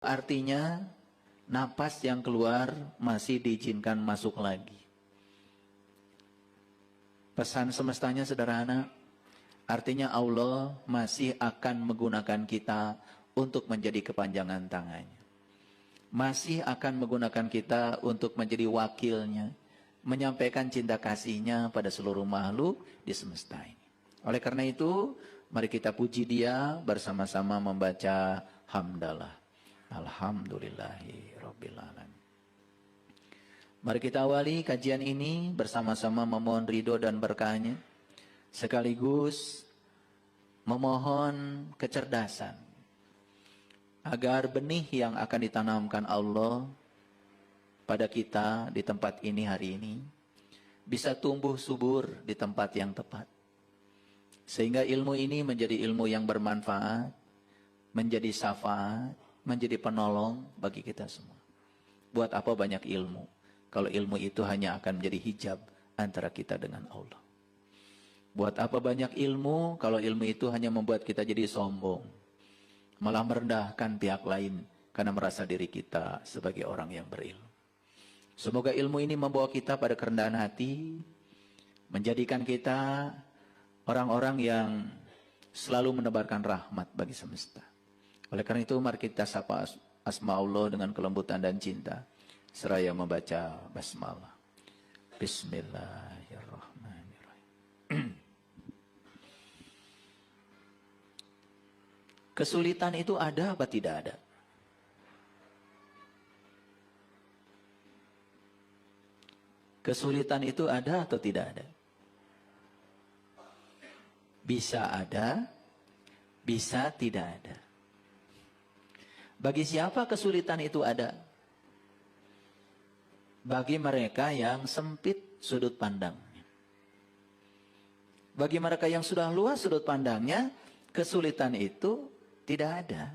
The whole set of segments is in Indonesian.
Artinya, napas yang keluar masih diizinkan masuk lagi. Pesan semestanya sederhana, artinya Allah masih akan menggunakan kita untuk menjadi kepanjangan tangannya. Masih akan menggunakan kita untuk menjadi wakilnya, menyampaikan cinta kasihnya pada seluruh makhluk di semesta ini. Oleh karena itu, mari kita puji Dia bersama-sama membaca hamdalah. Alhamdulillahi Rabbil Alamin. Mari kita awali kajian ini bersama-sama memohon ridho dan berkahnya, sekaligus memohon kecerdasan, agar benih yang akan ditanamkan Allah pada kita di tempat ini hari ini, bisa tumbuh subur di tempat yang tepat. Sehingga ilmu ini menjadi ilmu yang bermanfaat, menjadi syafaat, menjadi penolong bagi kita semua. Buat apa banyak ilmu, kalau ilmu itu hanya akan menjadi hijab antara kita dengan Allah. Buat apa banyak ilmu, kalau ilmu itu hanya membuat kita jadi sombong, malah merendahkan pihak lain, karena merasa diri kita sebagai orang yang berilmu. Semoga ilmu ini membawa kita pada kerendahan hati, menjadikan kita orang-orang yang selalu menebarkan rahmat bagi semesta. Oleh karena itu, mari kita sapa asma Allah dengan kelembutan dan cinta, seraya membaca basmalah. Bismillahirrahmanirrahim. Kesulitan itu ada apa tidak ada? Kesulitan itu ada atau tidak ada? Bisa ada, bisa tidak ada. Bagi siapa kesulitan itu ada? Bagi mereka yang sempit sudut pandangnya. Bagi mereka yang sudah luas sudut pandangnya, kesulitan itu tidak ada.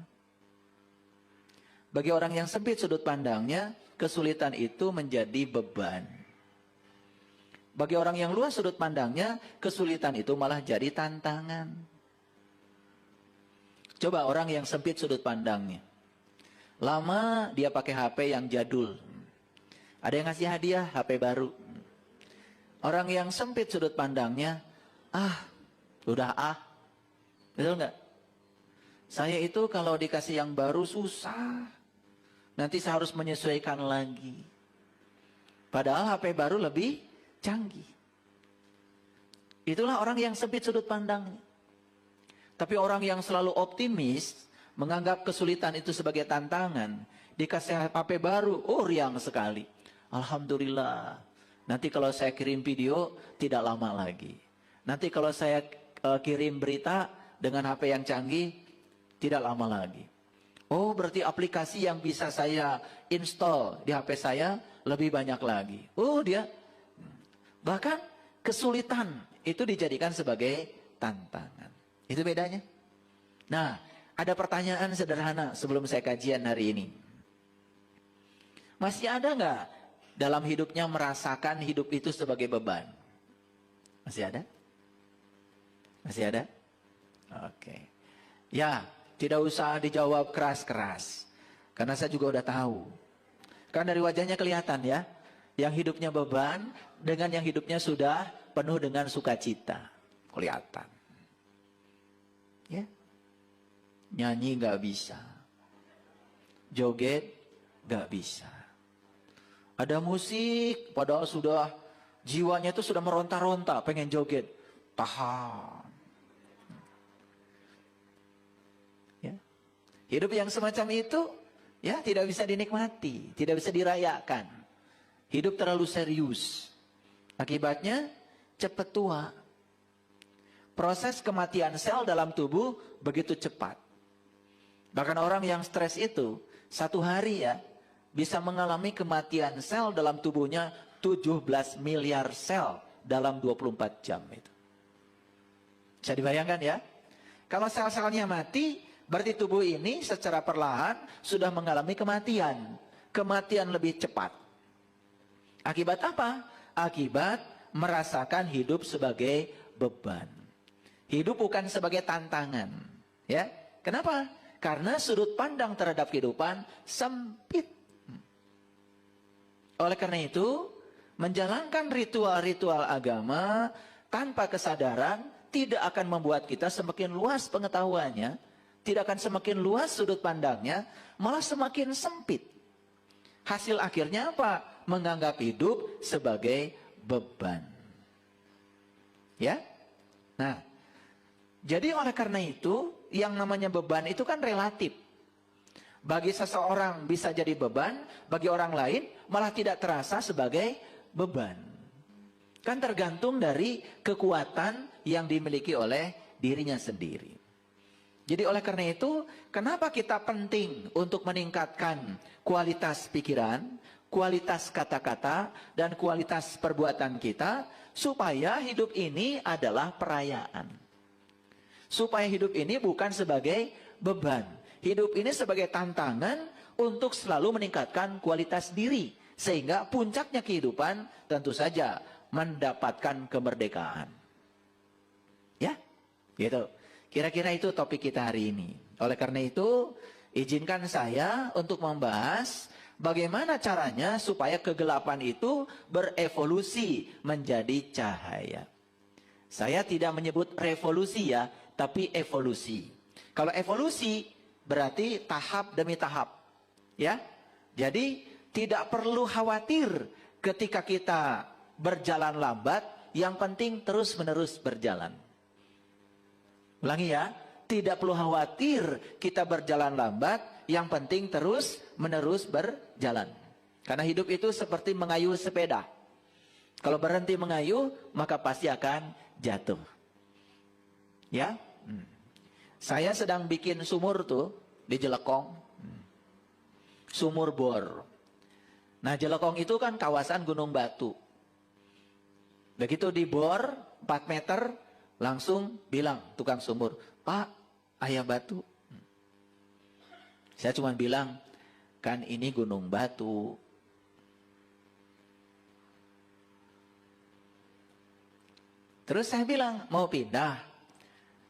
Bagi orang yang sempit sudut pandangnya, kesulitan itu menjadi beban. Bagi orang yang luas sudut pandangnya, kesulitan itu malah jadi tantangan. Coba orang yang sempit sudut pandangnya, lama dia pakai HP yang jadul, ada yang ngasih hadiah HP baru. Orang yang sempit sudut pandangnya, betul nggak? Saya itu kalau dikasih yang baru susah, nanti saya harus menyesuaikan lagi. Padahal HP baru lebih canggih. Itulah orang yang sempit sudut pandangnya. Tapi orang yang selalu optimis, menganggap kesulitan itu sebagai tantangan, dikasih HP baru, riang sekali. Alhamdulillah, nanti kalau saya kirim video, tidak lama lagi. Nanti kalau saya kirim berita dengan HP yang canggih, tidak lama lagi. Oh, berarti aplikasi yang bisa saya install di HP saya lebih banyak lagi. Bahkan kesulitan itu dijadikan sebagai tantangan. Itu bedanya. Nah, ada pertanyaan sederhana sebelum saya kajian hari ini. Masih ada nggak dalam hidupnya merasakan hidup itu sebagai beban? Masih ada? Masih ada? Oke. Ya, tidak usah dijawab keras-keras. Karena saya juga udah tahu. Kan dari wajahnya kelihatan ya. Yang hidupnya beban dengan yang hidupnya sudah penuh dengan sukacita. Kelihatan. Ya. Nyanyi nggak bisa. Joget nggak bisa. Ada musik padahal sudah jiwanya itu sudah meronta-ronta pengen joget. Tahan. Ya. Hidup yang semacam itu ya tidak bisa dinikmati, tidak bisa dirayakan. Hidup terlalu serius. Akibatnya cepat tua. Proses kematian sel dalam tubuh begitu cepat. Bahkan orang yang stres itu satu hari ya bisa mengalami kematian sel dalam tubuhnya 17 miliar sel dalam 24 jam itu. Bisa dibayangkan ya? Kalau sel-selnya mati, berarti tubuh ini secara perlahan sudah mengalami kematian. Kematian lebih cepat. Akibat apa? Akibat merasakan hidup sebagai beban. Hidup bukan sebagai tantangan. Ya, kenapa? Karena sudut pandang terhadap kehidupan sempit. Oleh karena itu, menjalankan ritual-ritual agama tanpa kesadaran tidak akan membuat kita semakin luas pengetahuannya, tidak akan semakin luas sudut pandangnya, malah semakin sempit. Hasil akhirnya apa? Menganggap hidup sebagai beban. Ya? Nah, jadi oleh karena itu, yang namanya beban itu kan relatif. Bagi seseorang bisa jadi beban, bagi orang lain malah tidak terasa sebagai beban. Kan tergantung dari kekuatan yang dimiliki oleh dirinya sendiri. Jadi oleh karena itu, kenapa kita penting untuk meningkatkan kualitas pikiran, kualitas kata-kata, dan kualitas perbuatan kita, supaya hidup ini adalah perayaan. Supaya hidup ini bukan sebagai beban. Hidup ini sebagai tantangan untuk selalu meningkatkan kualitas diri. Sehingga puncaknya kehidupan tentu saja mendapatkan kemerdekaan. Ya, gitu. Kira-kira itu topik kita hari ini. Oleh karena itu, izinkan saya untuk membahas bagaimana caranya supaya kegelapan itu berevolusi menjadi cahaya. Saya tidak menyebut revolusi ya, tapi evolusi. Kalau evolusi berarti tahap demi tahap. Ya. Jadi tidak perlu khawatir ketika kita berjalan lambat, yang penting terus-menerus berjalan. Ulangi ya, tidak perlu khawatir kita berjalan lambat, yang penting terus-menerus berjalan. Karena hidup itu seperti mengayuh sepeda. Kalau berhenti mengayuh, maka pasti akan jatuh. Ya, saya sedang bikin sumur tuh di Jelekong, sumur bor. Nah, Jelekong itu kan kawasan gunung batu. Begitu dibor 4 meter, langsung bilang tukang sumur, "Pak, ayah batu." Saya cuma bilang, "Kan ini gunung batu." Terus saya bilang, "Mau pindah?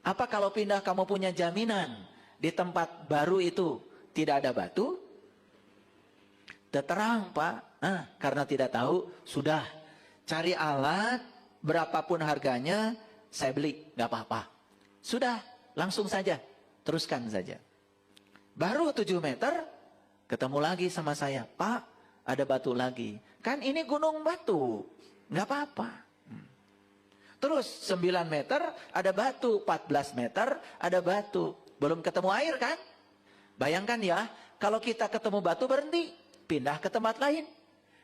Apa kalau pindah kamu punya jaminan di tempat baru itu tidak ada batu?" Terang, Pak. Karena tidak tahu, sudah cari alat berapapun harganya, saya beli, nggak apa-apa. Sudah, langsung saja, teruskan saja. Baru 7 meter, ketemu lagi sama saya, "Pak, ada batu lagi." Kan ini gunung batu, nggak apa-apa. Terus 9 meter ada batu, 14 meter ada batu. Belum ketemu air kan? Bayangkan ya, kalau kita ketemu batu berhenti, pindah ke tempat lain.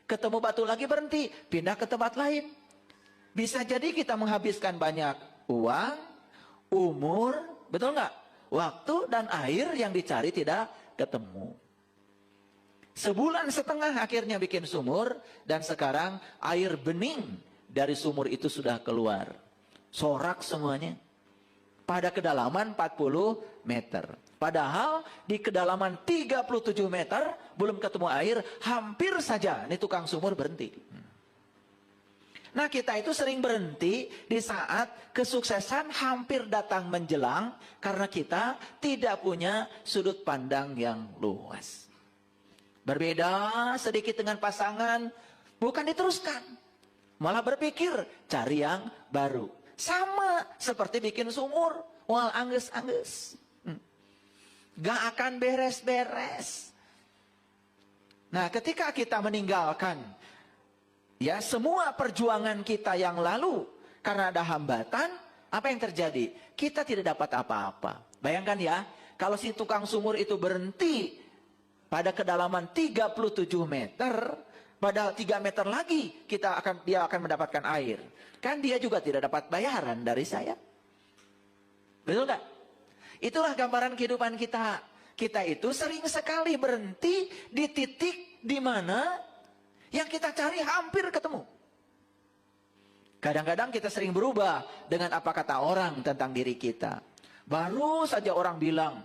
Ketemu batu lagi berhenti, pindah ke tempat lain. Bisa jadi kita menghabiskan banyak uang, umur, betul nggak? Waktu dan air yang dicari tidak ketemu. 1,5 bulan akhirnya bikin sumur, dan sekarang air bening dari sumur itu sudah keluar. Sorak semuanya. Pada kedalaman 40 meter. Padahal di kedalaman 37 meter belum ketemu air, hampir saja nih tukang sumur berhenti. Nah, kita itu sering berhenti di saat kesuksesan hampir datang menjelang karena kita tidak punya sudut pandang yang luas. Berbeda sedikit dengan pasangan, bukan diteruskan, malah berpikir cari yang baru. Sama seperti bikin sumur, wal angges-angges. Gak akan beres-beres. Nah, ketika kita meninggalkan ya semua perjuangan kita yang lalu karena ada hambatan, apa yang terjadi? Kita tidak dapat apa-apa. Bayangkan ya, kalau si tukang sumur itu berhenti pada kedalaman 37 meter, padahal 3 meter lagi dia akan mendapatkan air. Kan dia juga tidak dapat bayaran dari saya. Betul gak? Itulah gambaran kehidupan kita. Kita itu sering sekali berhenti di titik di mana yang kita cari hampir ketemu. Kadang-kadang kita sering berubah dengan apa kata orang tentang diri kita. Baru saja orang bilang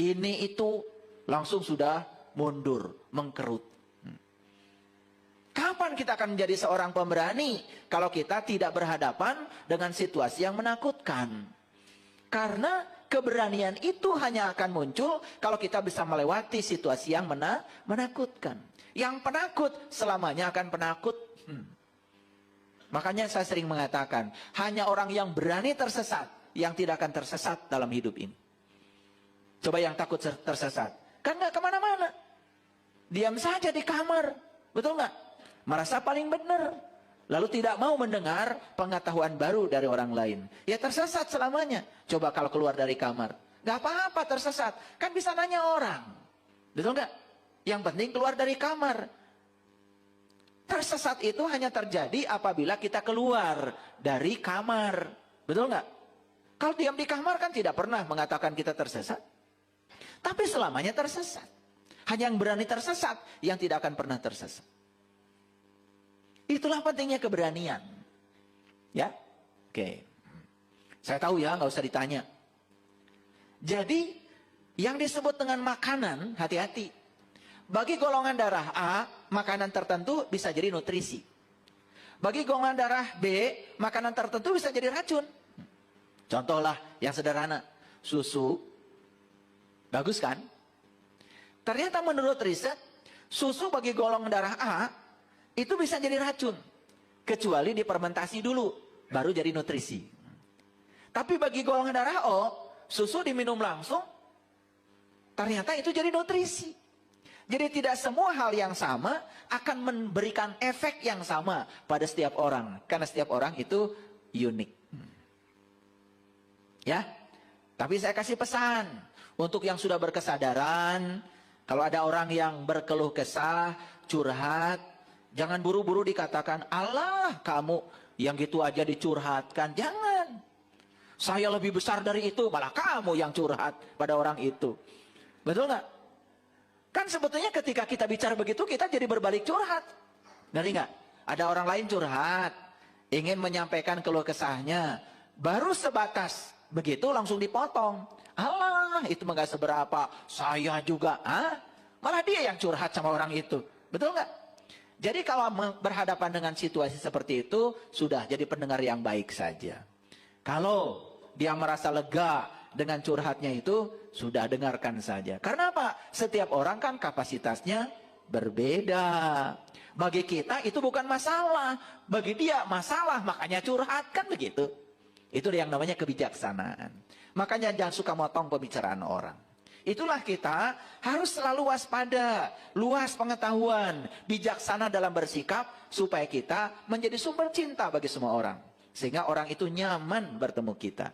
ini itu, langsung sudah mundur, mengkerut. Kapan kita akan menjadi seorang pemberani kalau kita tidak berhadapan dengan situasi yang menakutkan? Karena keberanian itu hanya akan muncul kalau kita bisa melewati situasi yang menakutkan. Yang penakut selamanya akan penakut. Makanya saya sering mengatakan, hanya orang yang berani tersesat yang tidak akan tersesat dalam hidup ini. Coba yang takut tersesat, kan nggak kemana-mana. Diam saja di kamar, betul nggak? Merasa paling benar. Lalu tidak mau mendengar pengetahuan baru dari orang lain. Ya tersesat selamanya. Coba kalau keluar dari kamar. Nggak apa-apa tersesat. Kan bisa nanya orang. Betul nggak? Yang penting keluar dari kamar. Tersesat itu hanya terjadi apabila kita keluar dari kamar. Betul nggak? Kalau diam di kamar kan tidak pernah mengatakan kita tersesat. Tapi selamanya tersesat. Hanya yang berani tersesat yang tidak akan pernah tersesat. Itulah pentingnya keberanian. Ya, oke. Saya tahu ya, nggak usah ditanya. Jadi, yang disebut dengan makanan, hati-hati. Bagi golongan darah A, makanan tertentu bisa jadi nutrisi. Bagi golongan darah B, makanan tertentu bisa jadi racun. Contohlah yang sederhana, susu. Bagus kan? Ternyata menurut riset, susu bagi golongan darah A, itu bisa jadi racun. Kecuali difermentasi dulu, baru jadi nutrisi. Tapi bagi golongan darah O, susu diminum langsung, ternyata itu jadi nutrisi. Jadi tidak semua hal yang sama akan memberikan efek yang sama pada setiap orang. Karena setiap orang itu unik. Ya, tapi saya kasih pesan. Untuk yang sudah berkesadaran, kalau ada orang yang berkeluh kesah, curhat, jangan buru-buru dikatakan, Allah kamu yang gitu aja dicurhatkan. Jangan. Saya lebih besar dari itu, malah kamu yang curhat pada orang itu. Betul nggak? Kan sebetulnya ketika kita bicara begitu, kita jadi berbalik curhat. Ngeri nggak? Ada orang lain curhat, ingin menyampaikan keluh kesahnya, baru sebatas begitu langsung dipotong. Allah itu nggak seberapa, saya juga. Malah dia yang curhat sama orang itu. Betul nggak? Jadi kalau berhadapan dengan situasi seperti itu, sudah jadi pendengar yang baik saja. Kalau dia merasa lega dengan curhatnya itu, sudah dengarkan saja. Karena apa? Setiap orang kan kapasitasnya berbeda. Bagi kita itu bukan masalah. Bagi dia masalah, makanya curhat, kan begitu. Itu yang namanya kebijaksanaan. Makanya jangan suka motong pembicaraan orang. Itulah kita harus selalu waspada, luas pengetahuan, bijaksana dalam bersikap, supaya kita menjadi sumber cinta bagi semua orang. Sehingga orang itu nyaman bertemu kita.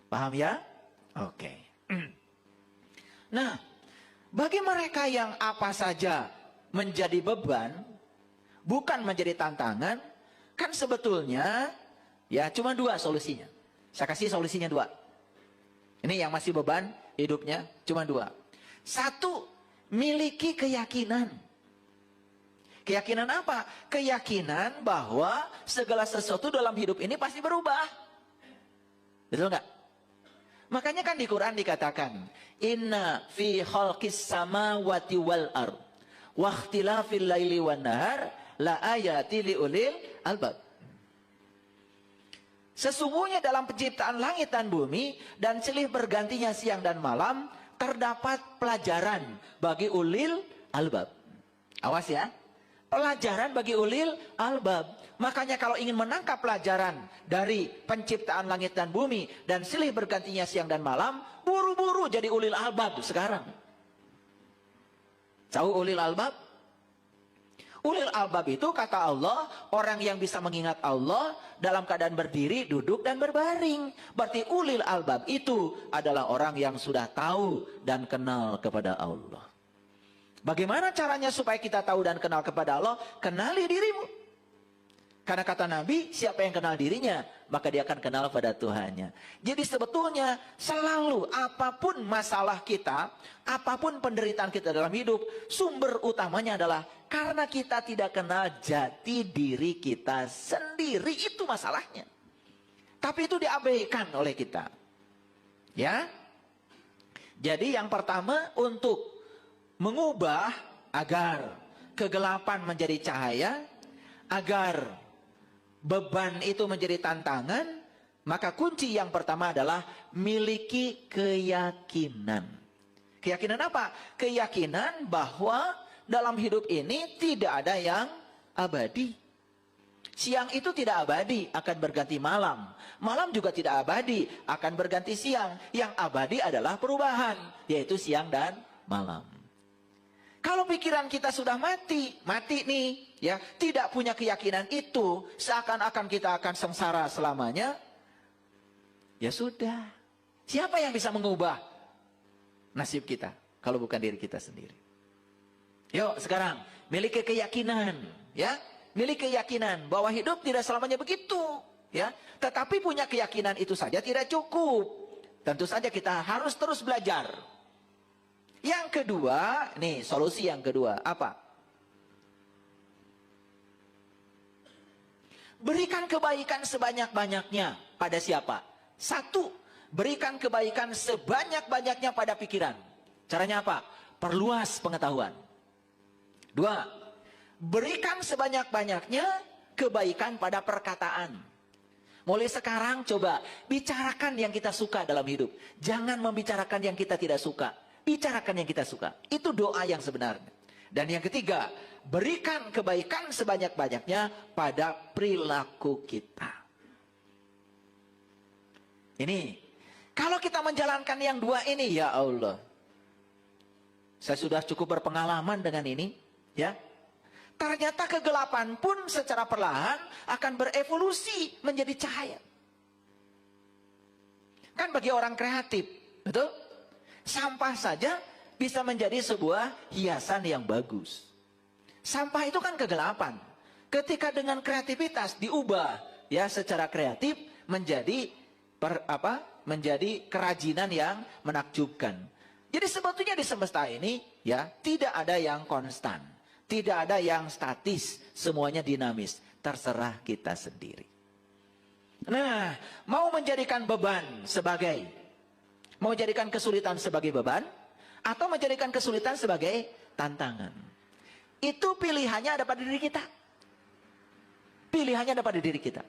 Paham ya? Oke. Nah, bagi mereka yang apa saja menjadi beban, bukan menjadi tantangan, kan sebetulnya ya cuma dua solusinya. Saya kasih solusinya dua. Ini yang masih beban hidupnya cuma dua. Satu, miliki keyakinan. Keyakinan apa? Keyakinan bahwa segala sesuatu dalam hidup ini pasti berubah. Betul nggak? Makanya kan di Quran dikatakan, Inna fi khalqis samawati wal ard wa ikhtilafil laili wan nahar la ayati liulil albab. Sesungguhnya dalam penciptaan langit dan bumi dan silih bergantinya siang dan malam terdapat pelajaran bagi ulil albab. Awas ya. Pelajaran bagi ulil albab. Makanya kalau ingin menangkap pelajaran dari penciptaan langit dan bumi dan silih bergantinya siang dan malam, buru-buru jadi ulil albab sekarang. Tahu ulil albab? Ulil albab itu kata Allah, orang yang bisa mengingat Allah dalam keadaan berdiri, duduk, dan berbaring. Berarti ulil albab itu adalah orang yang sudah tahu dan kenal kepada Allah. Bagaimana caranya supaya kita tahu dan kenal kepada Allah? Kenali dirimu. Karena kata Nabi, siapa yang kenal dirinya, maka dia akan kenal pada Tuhannya. Jadi sebetulnya selalu apapun masalah kita, apapun penderitaan kita dalam hidup, sumber utamanya adalah karena kita tidak kenal jati diri kita sendiri. Itu masalahnya. Tapi itu diabaikan oleh kita. Ya. Jadi yang pertama untuk mengubah agar kegelapan menjadi cahaya, agar beban itu menjadi tantangan, Maka kunci yang pertama adalah miliki keyakinan. Keyakinan apa? Keyakinan bahwa dalam hidup ini tidak ada yang abadi. Siang itu tidak abadi, akan berganti malam. Malam juga tidak abadi, akan berganti siang. Yang abadi adalah perubahan, yaitu siang dan malam. Kalau pikiran kita sudah mati nih, ya, tidak punya keyakinan itu, seakan-akan kita akan sengsara selamanya, ya sudah. Siapa yang bisa mengubah nasib kita kalau bukan diri kita sendiri? Yuk sekarang miliki keyakinan, ya, miliki keyakinan bahwa hidup tidak selamanya begitu, ya. Tetapi punya keyakinan itu saja tidak cukup. Tentu saja kita harus terus belajar. Yang kedua, nih solusi yang kedua, apa? Berikan kebaikan sebanyak-banyaknya pada siapa? Satu, berikan kebaikan sebanyak-banyaknya pada pikiran. Caranya apa? Perluas pengetahuan. Dua, berikan sebanyak-banyaknya kebaikan pada perkataan. Mulai sekarang coba bicarakan yang kita suka dalam hidup. Jangan membicarakan yang kita tidak suka. Bicarakan yang kita suka. Itu doa yang sebenarnya. Dan yang ketiga, berikan kebaikan sebanyak-banyaknya pada perilaku kita. Ini, kalau kita menjalankan yang dua ini, ya Allah. Saya sudah cukup berpengalaman dengan ini, ya. Ternyata kegelapan pun secara perlahan akan berevolusi menjadi cahaya. Kan bagi orang kreatif, betul? Sampah saja bisa menjadi sebuah hiasan yang bagus. Sampah itu kan kegelapan. Ketika dengan kreativitas diubah ya secara kreatif menjadi menjadi kerajinan yang menakjubkan. Jadi sebetulnya di semesta ini ya tidak ada yang konstan, tidak ada yang statis, semuanya dinamis. Terserah kita sendiri. Nah, mau menjadikan kesulitan sebagai beban, atau menjadikan kesulitan sebagai tantangan. Itu pilihannya ada pada diri kita. Pilihannya ada pada diri kita.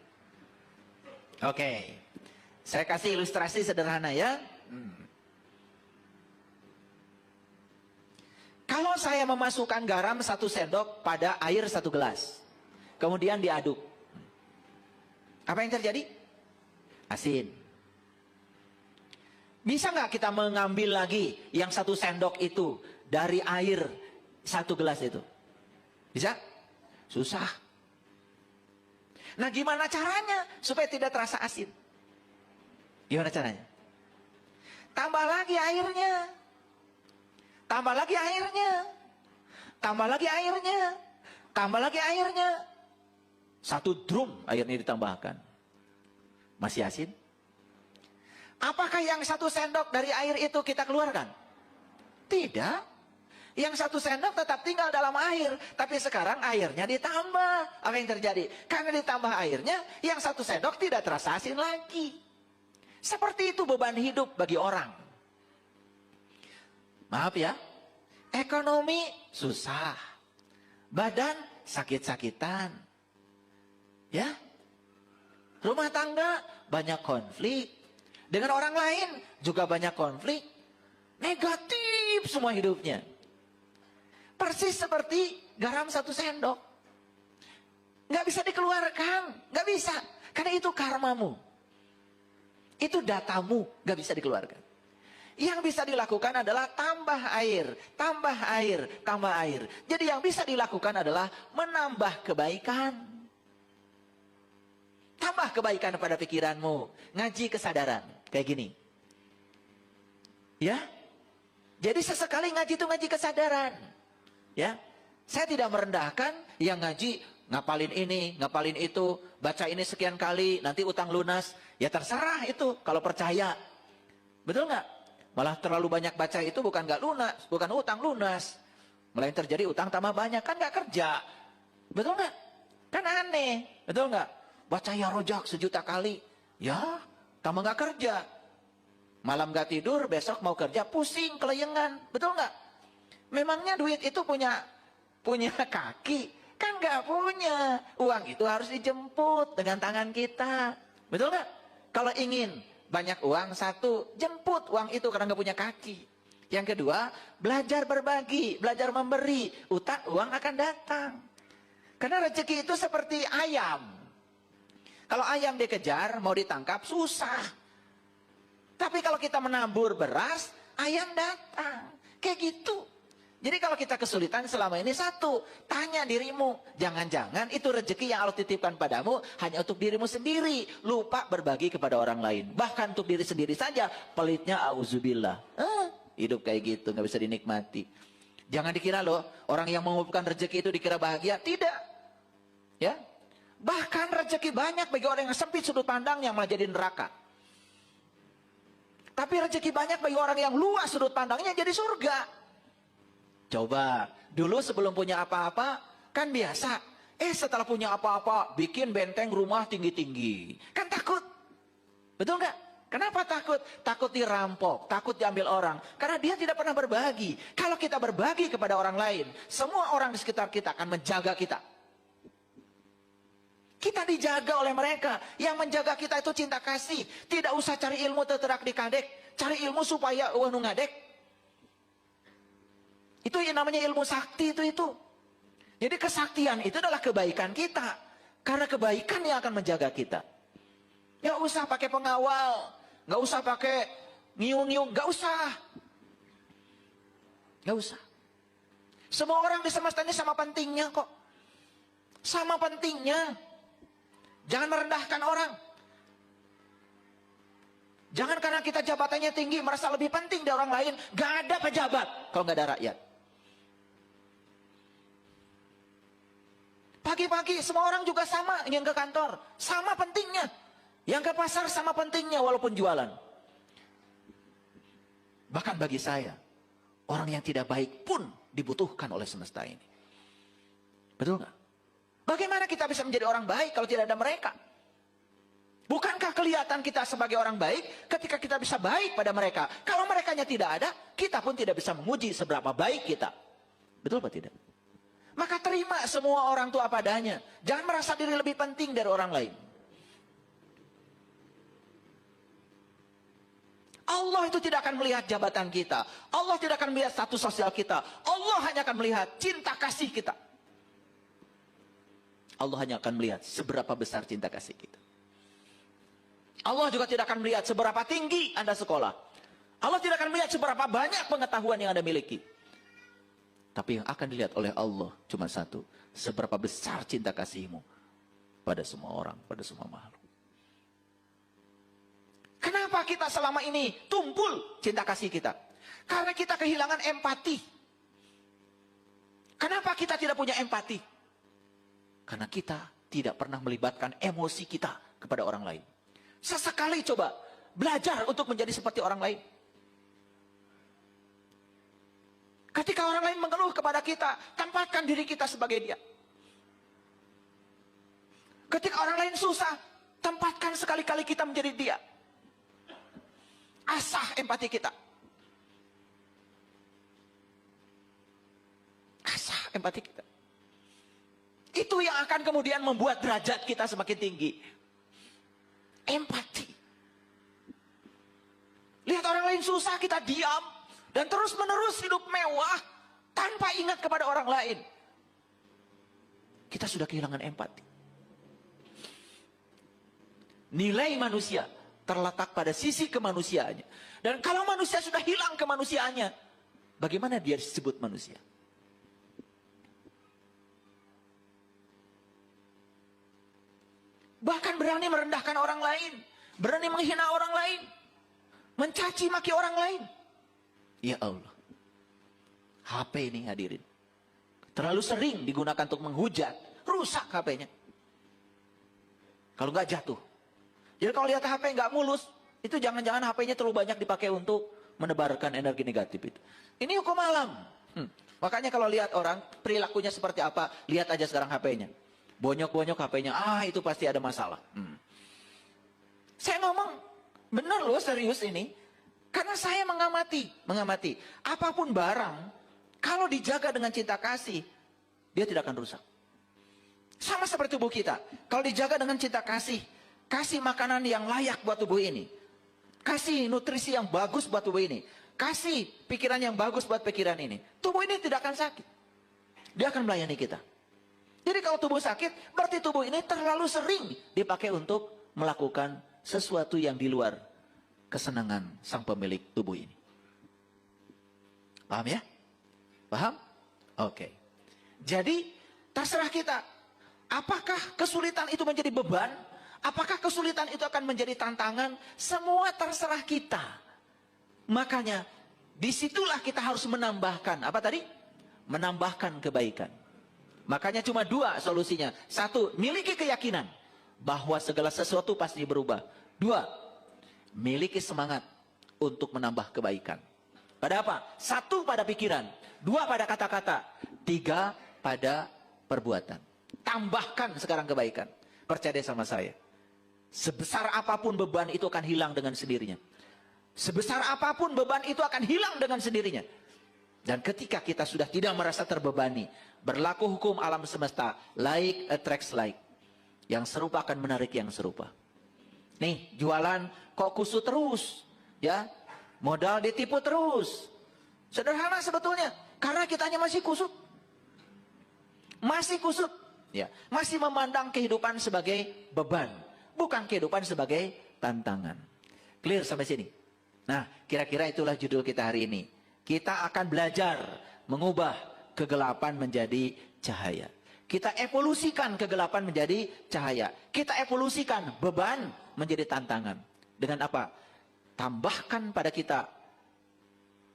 Oke. Saya kasih ilustrasi sederhana ya. Kalau saya memasukkan garam 1 sendok pada air 1 gelas. Kemudian diaduk. Apa yang terjadi? Asin. Bisa nggak kita mengambil lagi yang 1 sendok itu dari air 1 gelas itu? Bisa? Susah. Nah gimana caranya supaya tidak terasa asin? Gimana caranya? Tambah lagi airnya. Tambah lagi airnya. Tambah lagi airnya. Tambah lagi airnya. 1 drum airnya ditambahkan. Masih asin? Apakah yang 1 sendok dari air itu kita keluarkan? Tidak. Yang 1 sendok tetap tinggal dalam air. Tapi sekarang airnya ditambah. Apa yang terjadi? Karena ditambah airnya, yang 1 sendok tidak terasa asin lagi. Seperti itu beban hidup bagi orang. Maaf ya. Ekonomi susah. Badan sakit-sakitan. Ya. Rumah tangga banyak konflik. Dengan orang lain juga banyak konflik. Negatif semua hidupnya. Persis seperti garam 1 sendok. Nggak bisa dikeluarkan. Nggak bisa. Karena itu karmamu. Itu datamu. Nggak bisa dikeluarkan. Yang bisa dilakukan adalah tambah air. Tambah air. Tambah air. Jadi yang bisa dilakukan adalah menambah kebaikan. Tambah kebaikan pada pikiranmu. Ngaji kesadaran. Kayak gini. Ya. Jadi sesekali ngaji itu ngaji kesadaran. Ya. Saya tidak merendahkan yang ngaji ngapalin ini, ngapalin itu, baca ini sekian kali, nanti utang lunas. Ya terserah itu kalau percaya. Betul nggak? Malah terlalu banyak baca itu bukan nggak lunas, bukan utang lunas. Malah yang terjadi utang tambah banyak, kan nggak kerja. Betul nggak? Kan aneh. Betul nggak? Baca ya rojak 1 juta kali. Ya, tambah nggak kerja. Malam nggak tidur, besok mau kerja pusing, kelayangan. Betul nggak? Memangnya duit itu punya kaki? Kan nggak punya. Uang itu harus dijemput dengan tangan kita. Betul nggak? Kalau ingin banyak uang, satu, jemput uang itu karena nggak punya kaki. Yang kedua, belajar berbagi, belajar memberi, uang akan datang. Karena rezeki itu seperti ayam. Kalau ayam dikejar, mau ditangkap, susah. Tapi kalau kita menabur beras, ayam datang. Kayak gitu. Jadi kalau kita kesulitan selama ini, satu, tanya dirimu. Jangan-jangan itu rezeki yang Allah titipkan padamu hanya untuk dirimu sendiri. Lupa berbagi kepada orang lain. Bahkan untuk diri sendiri saja, pelitnya auzubillah. Hidup kayak gitu, nggak bisa dinikmati. Jangan dikira loh, orang yang mengumpulkan rezeki itu dikira bahagia. Tidak. Ya. Bahkan rezeki banyak bagi orang yang sempit sudut pandang yang malah jadi neraka. Tapi rezeki banyak bagi orang yang luas sudut pandangnya jadi surga. Coba, dulu sebelum punya apa-apa, kan biasa. Setelah punya apa-apa, bikin benteng rumah tinggi-tinggi. Kan takut. Betul nggak? Kenapa takut? Takut dirampok, takut diambil orang. Karena dia tidak pernah berbagi. Kalau kita berbagi kepada orang lain, semua orang di sekitar kita akan menjaga kita. Kita dijaga oleh mereka. Yang menjaga kita itu cinta kasih. Tidak usah cari ilmu teterak di kadek. Cari ilmu supaya nu ngadek. Itu yang namanya ilmu sakti itu. Jadi kesaktian itu adalah kebaikan kita. Karena kebaikan yang akan menjaga kita. Gak usah pakai pengawal. Gak usah pakai nyiung-nyiung. Gak usah. Gak usah. Semua orang di semesta ini sama pentingnya kok. Sama pentingnya. Jangan merendahkan orang. Jangan karena kita jabatannya tinggi merasa lebih penting dari orang lain. Gak ada pejabat kalau gak ada rakyat. Pagi-pagi semua orang juga sama ingin ke kantor. Sama pentingnya. Yang ke pasar sama pentingnya walaupun jualan. Bahkan bagi saya, orang yang tidak baik pun dibutuhkan oleh semesta ini. Betul gak? Bagaimana kita bisa menjadi orang baik kalau tidak ada mereka? Bukankah kelihatan kita sebagai orang baik ketika kita bisa baik pada mereka? Kalau merekanya tidak ada, kita pun tidak bisa menguji seberapa baik kita. Betul atau tidak? Maka terima semua orang itu apa adanya. Jangan merasa diri lebih penting dari orang lain. Allah itu tidak akan melihat jabatan kita. Allah tidak akan melihat status sosial kita. Allah hanya akan melihat cinta kasih kita. Allah hanya akan melihat seberapa besar cinta kasih kita. Allah juga tidak akan melihat seberapa tinggi Anda sekolah. Allah tidak akan melihat seberapa banyak pengetahuan yang Anda miliki. Tapi yang akan dilihat oleh Allah cuma satu. Seberapa besar cinta kasihmu pada semua orang, pada semua makhluk. Kenapa kita selama ini tumpul cinta kasih kita? Karena kita kehilangan empati. Kenapa kita tidak punya empati? Karena kita tidak pernah melibatkan emosi kita kepada orang lain. Sesekali coba belajar untuk menjadi seperti orang lain. Ketika orang lain mengeluh kepada kita, tempatkan diri kita sebagai dia. Ketika orang lain susah, tempatkan sekali-kali kita menjadi dia. Asah empati kita. Asah empati kita. Itu yang akan kemudian membuat derajat kita semakin tinggi. Empati. Lihat orang lain susah, kita diam. Dan terus menerus hidup mewah. Tanpa ingat kepada orang lain. Kita sudah kehilangan empati. Nilai manusia terletak pada sisi kemanusiaannya. Dan kalau manusia sudah hilang kemanusiaannya, bagaimana dia disebut manusia? Bahkan berani merendahkan orang lain. Berani menghina orang lain. Mencaci maki orang lain. Ya Allah. HP ini hadirin. Terlalu sering digunakan untuk menghujat. Rusak HP-nya. Kalau nggak jatuh. Jadi kalau lihat HP nggak mulus. Itu jangan-jangan HP-nya terlalu banyak dipakai untuk menebarkan energi negatif itu. Ini hukum alam. Makanya kalau lihat orang perilakunya seperti apa. Lihat aja sekarang HP-nya. Bonyok-bonyok HP-nya, itu pasti ada masalah. Saya ngomong, benar loh serius ini. Karena saya mengamati. Apapun barang, kalau dijaga dengan cinta kasih, dia tidak akan rusak. Sama seperti tubuh kita. Kalau dijaga dengan cinta kasih, Kasih makanan yang layak buat tubuh ini. Kasih nutrisi yang bagus buat tubuh ini. Kasih pikiran yang bagus buat pikiran ini. Tubuh ini tidak akan sakit. Dia akan melayani kita. Jadi kalau tubuh sakit, berarti tubuh ini terlalu sering dipakai untuk melakukan sesuatu yang di luar kesenangan sang pemilik tubuh ini. Paham ya? Paham? Oke. Jadi terserah kita. Apakah kesulitan itu menjadi beban? Apakah kesulitan itu akan menjadi tantangan? Semua terserah kita. Makanya disitulah kita harus menambahkan. Apa tadi? Menambahkan kebaikan. Makanya cuma dua solusinya. Satu, miliki keyakinan bahwa segala sesuatu pasti berubah. Dua, miliki semangat untuk menambah kebaikan. Pada apa? Satu, pada pikiran. Dua, pada kata-kata. Tiga, pada perbuatan. Tambahkan sekarang kebaikan. Percaya sama saya. Sebesar apapun beban itu akan hilang dengan sendirinya. Sebesar apapun beban itu akan hilang dengan sendirinya. Dan ketika kita sudah tidak merasa terbebani, berlaku hukum alam semesta, like attracts like. Yang serupa akan menarik yang serupa. Nih, jualan kok kusut terus, ya. Modal ditipu terus. Sederhana sebetulnya, karena kitanya masih kusut. Masih kusut, ya. Masih memandang kehidupan sebagai beban, bukan kehidupan sebagai tantangan. Clear sampai sini? Nah, kira-kira itulah judul kita hari ini. Kita akan belajar mengubah kegelapan menjadi cahaya. Kita evolusikan kegelapan menjadi cahaya. Kita evolusikan beban menjadi tantangan. Dengan apa? Tambahkan pada kita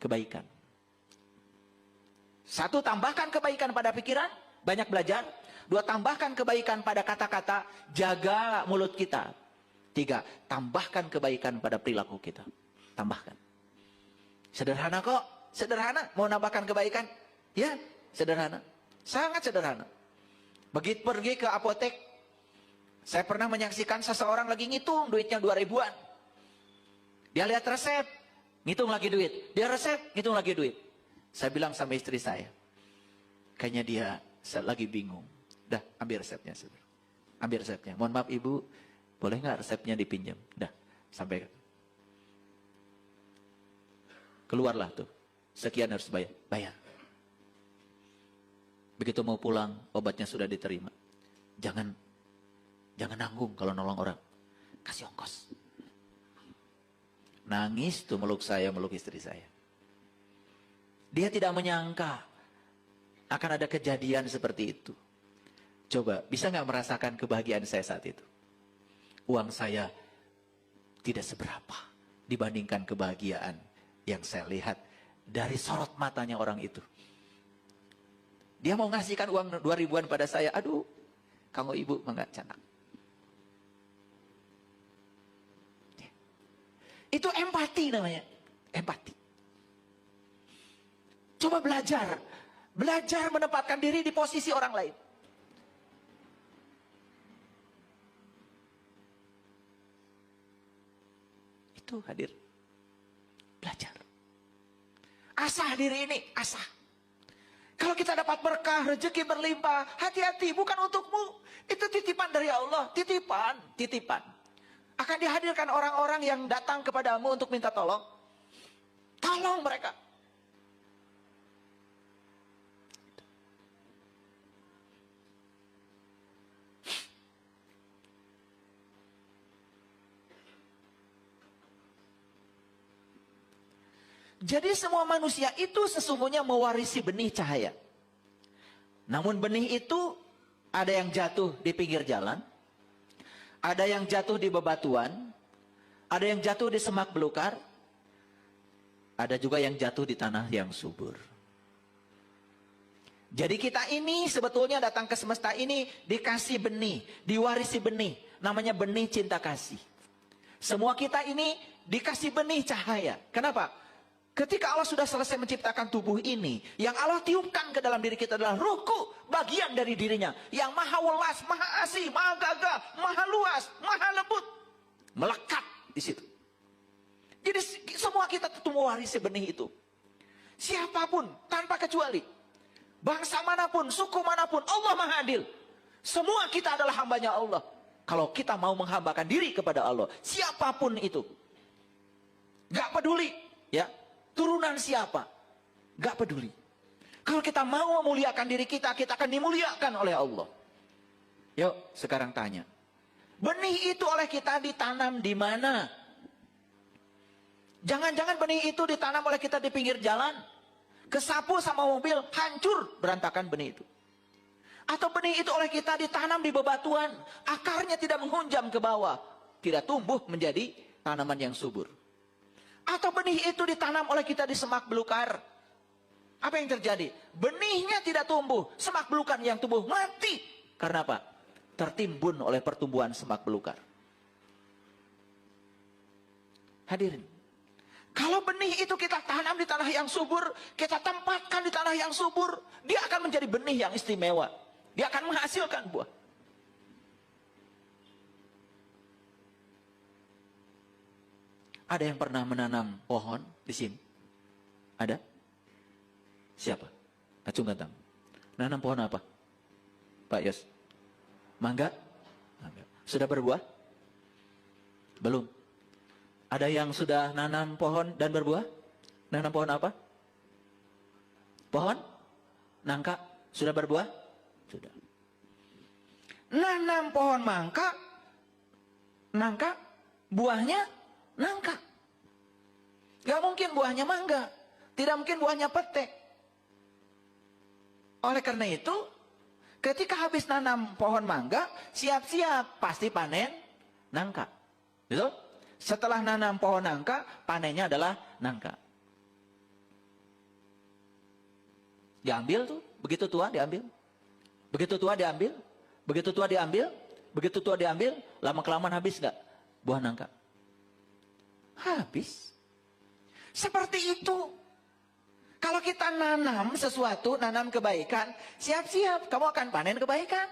kebaikan. Satu, tambahkan kebaikan pada pikiran, banyak belajar. Dua, tambahkan kebaikan pada kata-kata, jaga mulut kita. Tiga, tambahkan kebaikan pada perilaku kita. Tambahkan. Sederhana kok. Sederhana, mau nambahkan kebaikan? Ya, sederhana. Sangat sederhana. Begitu pergi ke apotek, saya pernah menyaksikan seseorang lagi ngitung duitnya 2.000-an. Dia lihat resep, ngitung lagi duit. Dia resep, ngitung lagi duit. Saya bilang sama istri saya, kayaknya dia lagi bingung. Dah, ambil resepnya. Ambil resepnya. Mohon maaf ibu, boleh nggak resepnya dipinjam? Dah, sampai. Keluarlah tuh. Sekian harus bayar. Bayar. Begitu mau pulang, obatnya sudah diterima. Jangan nanggung kalau nolong orang. Kasih ongkos. Nangis tuh meluk saya, meluk istri saya. Dia tidak menyangka akan ada kejadian seperti itu. Coba, bisa nggak merasakan kebahagiaan saya saat itu? Uang saya tidak seberapa dibandingkan kebahagiaan yang saya lihat dari sorot matanya orang itu. Dia mau ngasihkan uang 2.000-an pada saya. Aduh, kamu ibu enggak canak. Itu empati namanya. Empati. Coba belajar. Belajar menempatkan diri di posisi orang lain. Itu hadir. Belajar. Asah diri ini, asah. Kalau kita dapat berkah, rezeki berlimpah, hati-hati, bukan untukmu. Itu titipan dari Allah, titipan. Akan dihadirkan orang-orang yang datang kepadamu untuk minta tolong. Tolong mereka. Jadi semua manusia itu sesungguhnya mewarisi benih cahaya. Namun benih itu ada yang jatuh di pinggir jalan, ada yang jatuh di bebatuan, ada yang jatuh di semak belukar, ada juga yang jatuh di tanah yang subur. Jadi kita ini sebetulnya datang ke semesta ini dikasih benih, diwarisi benih, namanya benih cinta kasih. Semua kita ini dikasih benih cahaya. Kenapa? Ketika Allah sudah selesai menciptakan tubuh ini, yang Allah tiupkan ke dalam diri kita adalah ruhku, bagian dari dirinya, yang maha welas, maha asih, maha gagah, maha luas, maha lembut, melekat di situ. Jadi semua kita tentu mewarisi benih itu. Siapapun, tanpa kecuali, bangsa manapun, suku manapun, Allah maha adil. Semua kita adalah hambanya Allah. Kalau kita mau menghambakan diri kepada Allah, siapapun itu, gak peduli, ya, turunan siapa, gak peduli. Kalau kita mau memuliakan diri kita, kita akan dimuliakan oleh Allah. Yuk, sekarang tanya, benih itu oleh kita ditanam di mana? Jangan-jangan benih itu ditanam oleh kita di pinggir jalan, kesapu sama mobil, hancur berantakan benih itu. Atau benih itu oleh kita ditanam di bebatuan, akarnya tidak menghunjam ke bawah, tidak tumbuh menjadi tanaman yang subur. Atau benih itu ditanam oleh kita di semak belukar. Apa yang terjadi? Benihnya tidak tumbuh, semak belukar yang tumbuh mati. Karena apa? Tertimbun oleh pertumbuhan semak belukar. Hadirin, kalau benih itu kita tanam di tanah yang subur, kita tempatkan di tanah yang subur, dia akan menjadi benih yang istimewa. Dia akan menghasilkan buah. Ada yang pernah menanam pohon di sini? Ada? Siapa? Acungkan tangan. Nanam pohon apa? Pak Yos? Mangga? Mangga. Sudah berbuah? Belum. Ada yang sudah nanam pohon dan berbuah? Nanam pohon apa? Pohon? Nangka? Sudah berbuah? Sudah. Nanam pohon mangka, nangka, buahnya nangka. Gak mungkin buahnya mangga, tidak mungkin buahnya petek. Oleh karena itu, ketika habis nanam pohon mangga, siap-siap pasti panen nangka. Betul? Setelah nanam pohon nangka, panennya adalah nangka. Diambil tuh, begitu tua diambil. Begitu tua diambil, begitu tua diambil, begitu tua diambil, lama-kelamaan habis nggak buah nangka? Habis. Seperti itu. Kalau kita nanam sesuatu, nanam kebaikan, siap-siap kamu akan panen kebaikan.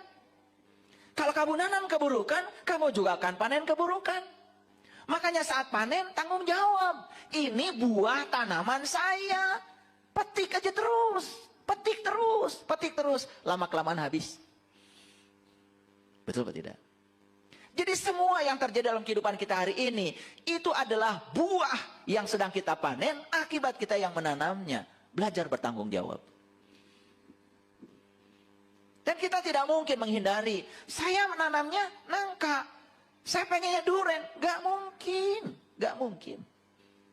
Kalau kamu nanam keburukan, kamu juga akan panen keburukan. Makanya saat panen, tanggung jawab. Ini buah tanaman saya. Petik aja terus. Petik terus, petik terus. Lama-kelamaan habis. Betul atau tidak? Jadi semua yang terjadi dalam kehidupan kita hari ini, itu adalah buah yang sedang kita panen, akibat kita yang menanamnya. Belajar bertanggung jawab. Dan kita tidak mungkin menghindari. Saya menanamnya nangka. Saya pengennya duren. Gak mungkin. Gak mungkin.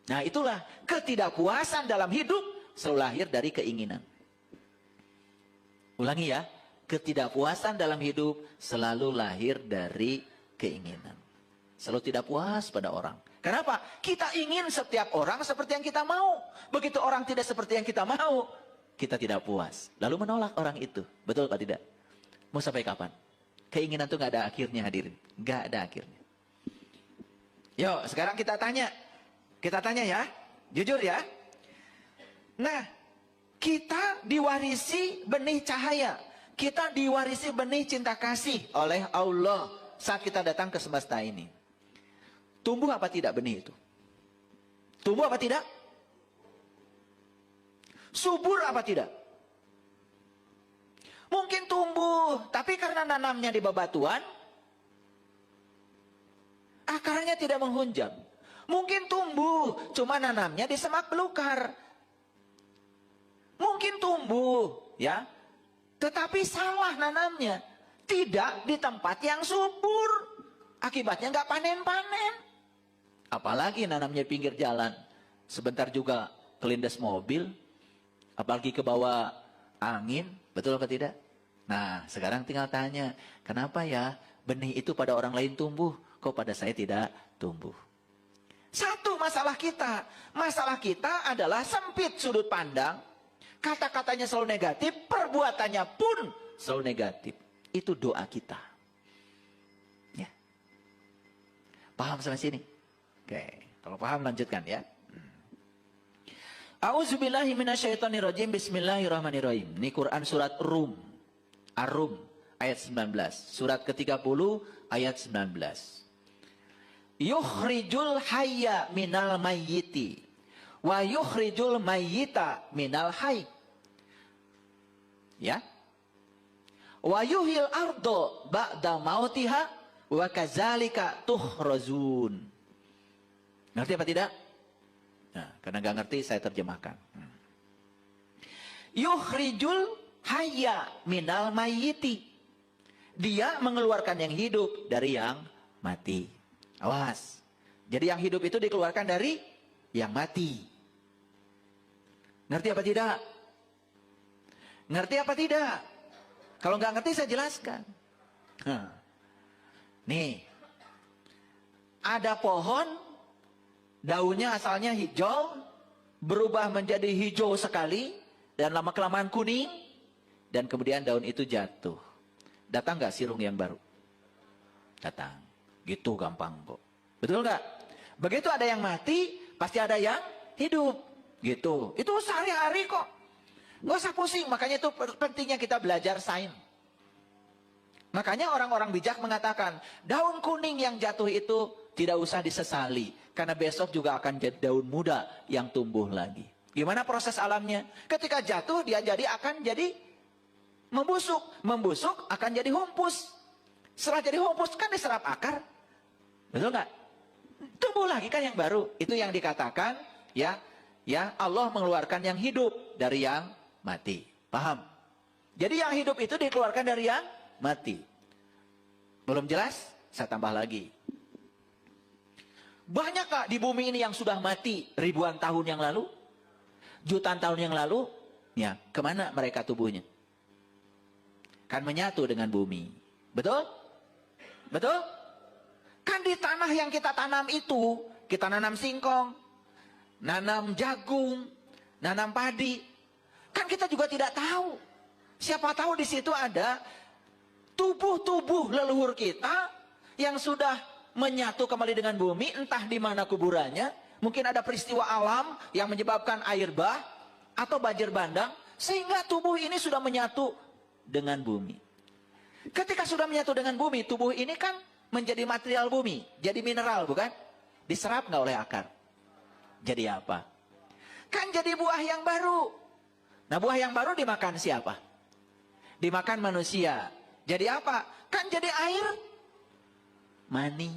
Nah itulah ketidakpuasan dalam hidup selalu lahir dari keinginan. Ulangi ya, ketidakpuasan dalam hidup selalu lahir dari keinginan. Selalu tidak puas pada orang. Kenapa? Kita ingin setiap orang seperti yang kita mau. Begitu orang tidak seperti yang kita mau, kita tidak puas. Lalu menolak orang itu. Betul Pak tidak? Mau sampai kapan? Keinginan itu gak ada akhirnya hadirin. Gak ada akhirnya. Yuk, sekarang kita tanya. Kita tanya ya. Jujur ya. Nah, kita diwarisi benih cahaya. Kita diwarisi benih cinta kasih oleh Allah saat kita datang ke semesta ini. Tumbuh apa tidak benih itu? Tumbuh apa tidak? Subur apa tidak? Mungkin tumbuh, tapi karena nanamnya di bebatuan, akarnya tidak menghunjam. Mungkin tumbuh, cuma nanamnya di semak belukar. Mungkin tumbuh, ya, tetapi salah nanamnya. Tidak di tempat yang subur. Akibatnya nggak panen-panen. Apalagi nanamnya pinggir jalan. Sebentar juga kelindes mobil. Apalagi ke bawah angin. Betul atau tidak? Nah, sekarang tinggal tanya. Kenapa ya benih itu pada orang lain tumbuh, kok pada saya tidak tumbuh? Satu masalah kita. Masalah kita adalah sempit sudut pandang. Kata-katanya selalu negatif, perbuatannya pun selalu negatif. Itu doa kita. Ya. Paham sampai sini? Oke, kalau paham lanjutkan ya. A'udzubillahi minasyaitonirrajim. Bismillahirrahmanirrahim. Ini Quran surat Rum. Ar-Rum ayat 19. Surat ke-30 ayat 19. Yukhrijul hayya minal mayyiti wa yukhrijul mayyita minal hayy. Ya. Wa yuhil ardo ba'da mautiha Wa kadzalika tukhrazun. Ngerti apa tidak? Nah, karena nggak ngerti saya terjemahkan. Yukhrijul hayya minal mayyiti. Dia mengeluarkan yang hidup dari yang mati. Awas. Jadi yang hidup itu dikeluarkan dari yang mati. Ngerti apa tidak? Ngerti apa tidak? Kalau nggak ngerti saya jelaskan. Nih. Ada pohon, daunnya asalnya hijau, berubah menjadi hijau sekali, dan lama-kelamaan kuning, dan kemudian daun itu jatuh. Datang nggak sirung yang baru? Datang. Gitu gampang kok. Betul nggak? Begitu ada yang mati, pasti ada yang hidup. Gitu. Itu sehari-hari kok. Nggak usah pusing. Makanya itu pentingnya kita belajar sains. Makanya orang-orang bijak mengatakan, daun kuning yang jatuh itu tidak usah disesali. Karena besok juga akan jadi daun muda yang tumbuh lagi. Gimana proses alamnya? Ketika jatuh dia akan jadi membusuk. Membusuk akan jadi humpus. Setelah jadi humpus kan diserap akar. Betul nggak? Tumbuh lagi kan yang baru. Itu yang dikatakan ya Allah mengeluarkan yang hidup dari yang mati. Paham? Jadi yang hidup itu dikeluarkan dari yang mati. Belum jelas? Saya tambah lagi. Banyakkah di bumi ini yang sudah mati ribuan tahun yang lalu? Jutaan tahun yang lalu? Ya, kemana mereka tubuhnya? Kan menyatu dengan bumi. Betul? Betul? Kan di tanah yang kita tanam itu, kita nanam singkong, nanam jagung, nanam padi. Kan kita juga tidak tahu. Siapa tahu di situ ada tubuh-tubuh leluhur kita yang sudah menyatu kembali dengan bumi, entah di mana kuburannya. Mungkin ada peristiwa alam yang menyebabkan air bah atau banjir bandang, sehingga tubuh ini sudah menyatu dengan bumi. Ketika sudah menyatu dengan bumi, tubuh ini kan menjadi material bumi, jadi mineral, bukan? Diserap nggak oleh akar? Jadi apa? Kan jadi buah yang baru. Nah, buah yang baru dimakan siapa? Dimakan manusia. Jadi apa? Kan jadi air mani,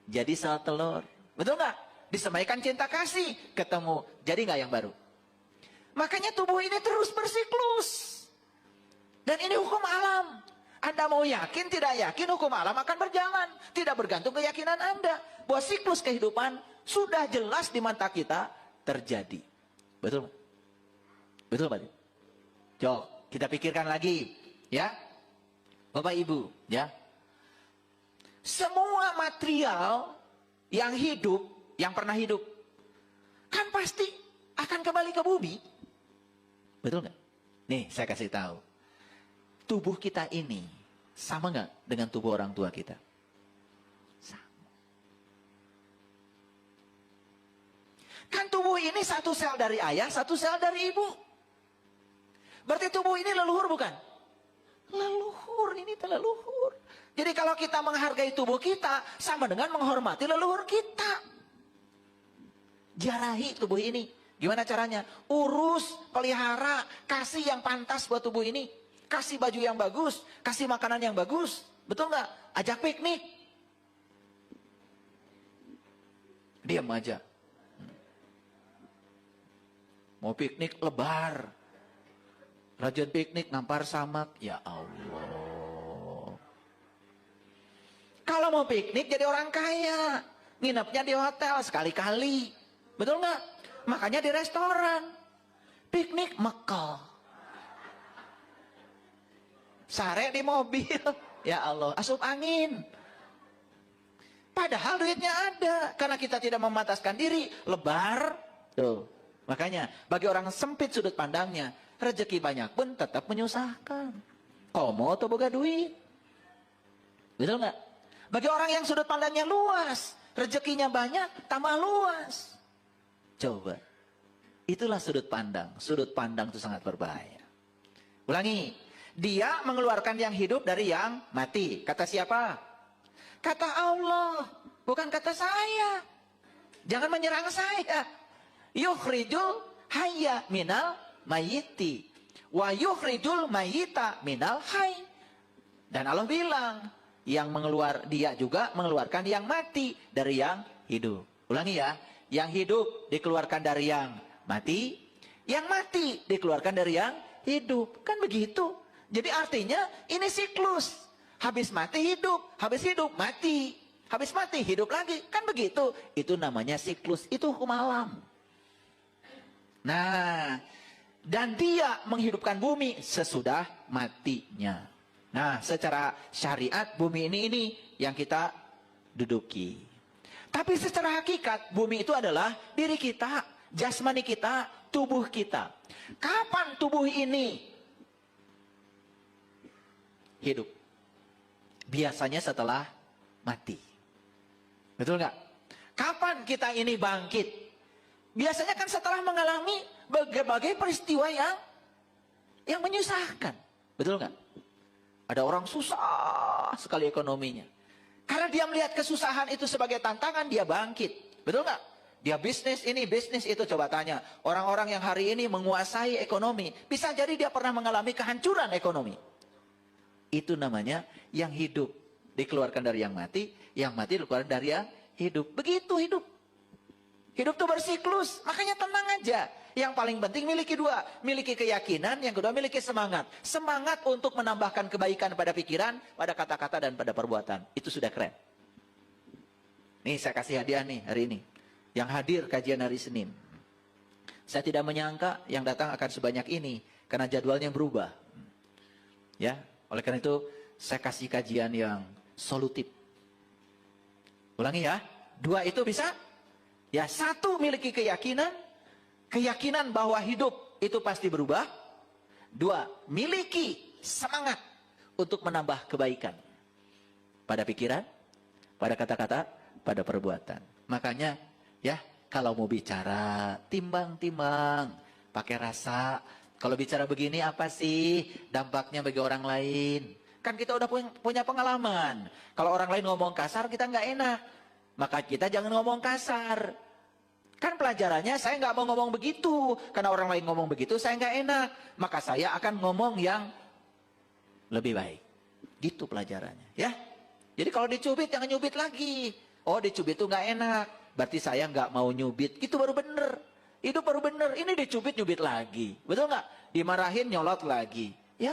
jadi sel telur. Betul nggak? Disemaikan cinta kasih, ketemu. Jadi nggak yang baru? Makanya tubuh ini terus bersiklus. Dan ini hukum alam. Anda mau yakin, tidak yakin, hukum alam akan berjalan. Tidak bergantung keyakinan Anda. Bahwa siklus kehidupan sudah jelas di mata kita terjadi. Betul? Betul, Pak? Coba kita pikirkan lagi. Ya, Bapak Ibu, ya. Semua material yang hidup, yang pernah hidup, kan pasti akan kembali ke bumi. Betul nggak? Nih, saya kasih tahu. Tubuh kita ini sama nggak dengan tubuh orang tua kita? Sama. Kan tubuh ini satu sel dari ayah, satu sel dari ibu. Berarti tubuh ini leluhur bukan? Leluhur, ini leluhur. Jadi kalau kita menghargai tubuh kita, sama dengan menghormati leluhur kita. Jarahi tubuh ini. Gimana caranya? Urus, pelihara, kasih yang pantas buat tubuh ini. Kasih baju yang bagus, kasih makanan yang bagus. Betul nggak? Ajak piknik. Diam aja. Mau piknik lebar. Rajin piknik nampar samak. Ya Allah. Kalau mau piknik jadi orang kaya. Nginepnya di hotel sekali-kali. Betul nggak? Makanya di restoran. Piknik Mekah. Sare di mobil. Ya Allah, asup angin. Padahal duitnya ada. Karena kita tidak memataskan diri. Lebar. Tuh. Makanya bagi orang sempit sudut pandangnya, rezeki banyak pun tetap menyusahkan. Komo atau boga duit. Betul nggak? Bagi orang yang sudut pandangnya luas, rezekinya banyak, tambah luas. Coba. Itulah sudut pandang. Sudut pandang itu sangat berbahaya. Ulangi. Dia mengeluarkan yang hidup dari yang mati. Kata siapa? Kata Allah. Bukan kata saya. Jangan menyerang saya. Yukhrijul hayya minal mayyiti. Wa yukhrijul mayyita minal hayy. Dan Allah bilang, Dia juga mengeluarkan yang mati dari yang hidup. Ulangi ya, yang hidup dikeluarkan dari yang mati, yang mati dikeluarkan dari yang hidup. Kan begitu. Jadi artinya ini siklus. Habis mati hidup, habis hidup mati, habis mati hidup lagi. Kan begitu. Itu namanya siklus, itu hukum alam. Nah, dan dia menghidupkan bumi sesudah matinya. Nah, secara syariat bumi ini yang kita duduki. Tapi secara hakikat bumi itu adalah diri kita, jasmani kita, tubuh kita. Kapan tubuh ini hidup? Biasanya setelah mati. Betul nggak? Kapan kita ini bangkit? Biasanya kan setelah mengalami berbagai peristiwa yang menyusahkan. Betul nggak? Ada orang susah sekali ekonominya. Karena dia melihat kesusahan itu sebagai tantangan, dia bangkit. Betul nggak? Dia bisnis ini, bisnis itu. Coba tanya. Orang-orang yang hari ini menguasai ekonomi. Bisa jadi dia pernah mengalami kehancuran ekonomi. Itu namanya yang hidup. Dikeluarkan dari yang mati dikeluarkan dari yang hidup. Begitu hidup. Hidup itu bersiklus. Makanya tenang aja. Yang paling penting miliki dua. Miliki keyakinan, yang kedua miliki semangat. Semangat untuk menambahkan kebaikan pada pikiran, pada kata-kata dan pada perbuatan. Itu sudah keren. Nih saya kasih hadiah nih hari ini. Yang hadir kajian hari Senin. Saya tidak menyangka yang datang akan sebanyak ini. Karena jadwalnya berubah. Ya, oleh karena itu saya kasih kajian yang solutif. Ulangi ya. Dua itu bisa. Ya, satu miliki keyakinan. Keyakinan bahwa hidup itu pasti berubah. Dua, miliki semangat untuk menambah kebaikan. Pada pikiran, pada kata-kata, pada perbuatan. Makanya ya, kalau mau bicara, timbang-timbang. Pakai rasa. Kalau bicara begini apa sih dampaknya bagi orang lain? Kan kita udah punya pengalaman. Kalau orang lain ngomong kasar, kita nggak enak. Maka kita jangan ngomong kasar. Kan pelajarannya saya nggak mau ngomong begitu. Karena orang lain ngomong begitu saya nggak enak. Maka saya akan ngomong yang lebih baik. Gitu pelajarannya ya. Jadi kalau dicubit jangan nyubit lagi. Oh dicubit itu nggak enak. Berarti saya nggak mau nyubit. Itu baru bener. Itu baru bener. Ini dicubit nyubit lagi. Betul nggak? Dimarahin nyolot lagi. Ya.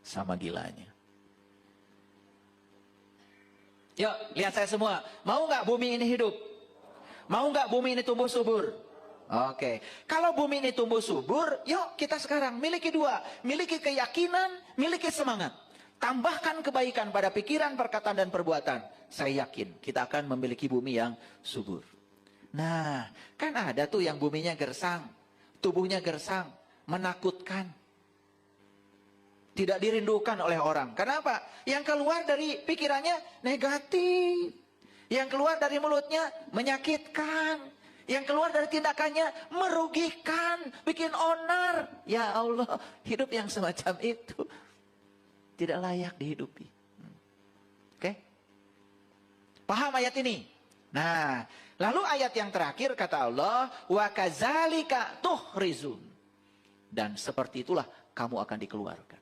Sama gilanya. Yuk, lihat saya semua. Mau nggak bumi ini hidup? Mau nggak bumi ini tumbuh subur? Oke. Kalau bumi ini tumbuh subur, yuk kita sekarang miliki dua. Miliki keyakinan, miliki semangat. Tambahkan kebaikan pada pikiran, perkataan, dan perbuatan. Saya yakin kita akan memiliki bumi yang subur. Nah, kan ada tuh yang buminya gersang. Tubuhnya gersang. Menakutkan. Tidak dirindukan oleh orang. Kenapa? Yang keluar dari pikirannya negatif. Yang keluar dari mulutnya menyakitkan. Yang keluar dari tindakannya merugikan. Bikin onar. Ya Allah, hidup yang semacam itu tidak layak dihidupi. Oke? Paham ayat ini? Nah, lalu ayat yang terakhir kata Allah, wa kadzalika tuhrizun. Dan seperti itulah kamu akan dikeluarkan.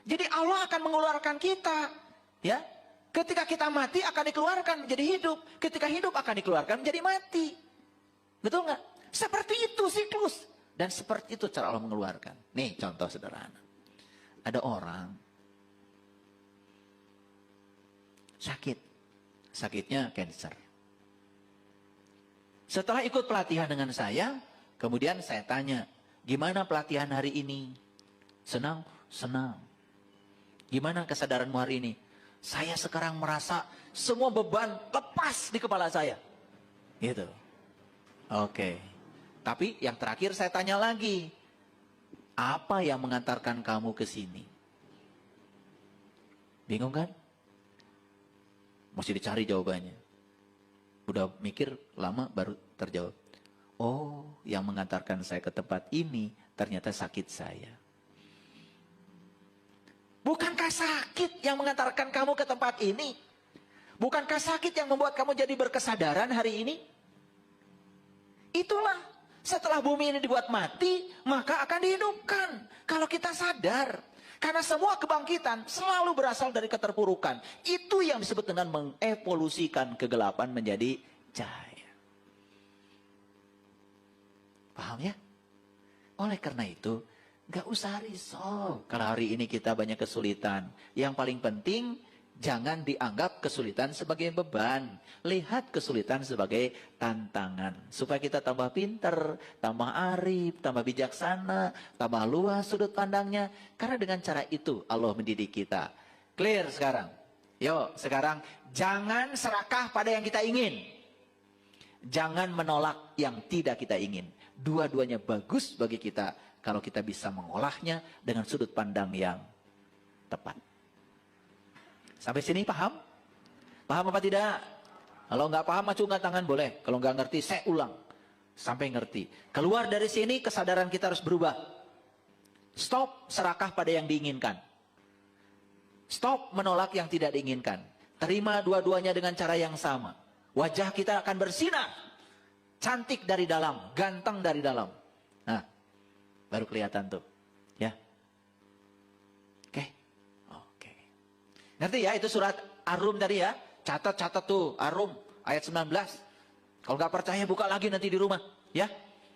Jadi Allah akan mengeluarkan kita, ya. Ketika kita mati akan dikeluarkan menjadi hidup. Ketika hidup akan dikeluarkan menjadi mati. Betul nggak? Seperti itu siklus. Dan seperti itu cara Allah mengeluarkan. Nih contoh sederhana. Ada orang sakit. Sakitnya cancer. Setelah ikut pelatihan dengan saya, kemudian saya tanya, gimana pelatihan hari ini? Senang? Senang. Gimana kesadaranmu hari ini? Saya sekarang merasa semua beban lepas di kepala saya. Gitu. Oke. Tapi yang terakhir saya tanya lagi. Apa yang mengantarkan kamu ke sini? Bingung kan? Mesti dicari jawabannya. Udah mikir lama baru terjawab. Oh, yang mengantarkan saya ke tempat ini ternyata sakit saya. Bukankah sakit yang mengantarkan kamu ke tempat ini? Bukankah sakit yang membuat kamu jadi berkesadaran hari ini? Itulah, setelah bumi ini dibuat mati, maka akan dihidupkan. Kalau kita sadar. Karena semua kebangkitan selalu berasal dari keterpurukan. Itu yang disebut dengan mengevolusikan kegelapan menjadi cahaya. Paham ya? Oleh karena itu, gak usah risau kalau hari ini kita banyak kesulitan. Yang paling penting, jangan dianggap kesulitan sebagai beban. Lihat kesulitan sebagai tantangan. Supaya kita tambah pinter, tambah arif, tambah bijaksana, tambah luas sudut pandangnya. Karena dengan cara itu Allah mendidik kita. Clear sekarang? Yuk sekarang jangan serakah pada yang kita ingin. Jangan menolak yang tidak kita ingin. Dua-duanya bagus bagi kita kalau kita bisa mengolahnya dengan sudut pandang yang tepat. Sampai sini paham? Paham apa tidak? Kalau nggak paham, acungkan tangan boleh. Kalau nggak ngerti, saya ulang. Sampai ngerti. Keluar dari sini, kesadaran kita harus berubah. Stop serakah pada yang diinginkan. Stop menolak yang tidak diinginkan. Terima dua-duanya dengan cara yang sama. Wajah kita akan bersinar. Cantik dari dalam, ganteng dari dalam. Nah, baru kelihatan tuh. Ya. Oke. Ngerti ya, itu surat Ar-Rum tadi ya. Catat tuh, Ar-Rum ayat 19. Kalau nggak percaya buka lagi nanti di rumah. Ya.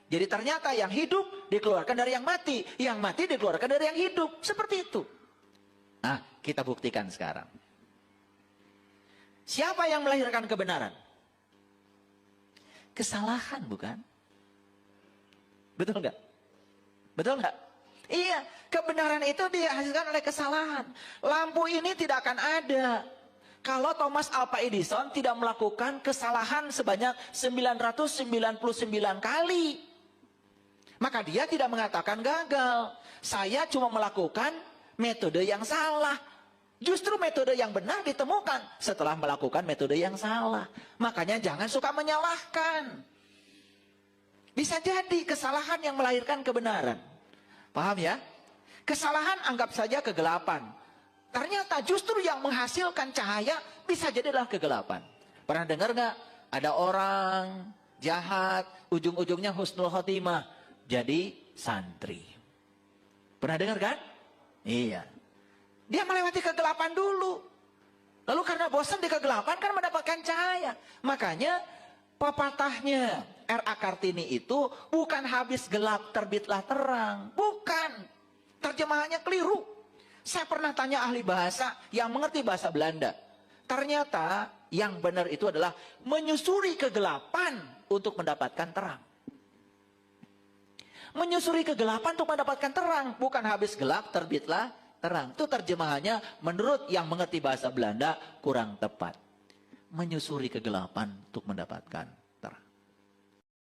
Jadi ternyata yang hidup dikeluarkan dari yang mati. Yang mati dikeluarkan dari yang hidup. Seperti itu. Nah, kita buktikan sekarang. Siapa yang melahirkan kebenaran? Kesalahan bukan? Betul nggak? Betul nggak? Iya, kebenaran itu dihasilkan oleh kesalahan. Lampu ini tidak akan ada kalau Thomas Alva Edison tidak melakukan kesalahan sebanyak 999 kali. Maka dia tidak mengatakan gagal. Saya cuma melakukan metode yang salah. Justru metode yang benar ditemukan setelah melakukan metode yang salah. Makanya jangan suka menyalahkan. Bisa jadi kesalahan yang melahirkan kebenaran. Paham ya? Kesalahan anggap saja kegelapan. Ternyata justru yang menghasilkan cahaya bisa jadilah kegelapan. Pernah dengar nggak? Ada orang jahat, ujung-ujungnya husnul khotimah. Jadi santri. Pernah dengar kan? Iya. Dia melewati kegelapan dulu. Lalu karena bosan di kegelapan kan mendapatkan cahaya. Makanya pepatahnya R.A. Kartini itu bukan habis gelap terbitlah terang. Bukan. Terjemahannya keliru. Saya pernah tanya ahli bahasa yang mengerti bahasa Belanda. Ternyata yang benar itu adalah menyusuri kegelapan untuk mendapatkan terang. Menyusuri kegelapan untuk mendapatkan terang. Bukan habis gelap terbitlah terang. Itu terjemahannya menurut yang mengerti bahasa Belanda kurang tepat. Menyusuri kegelapan untuk mendapatkan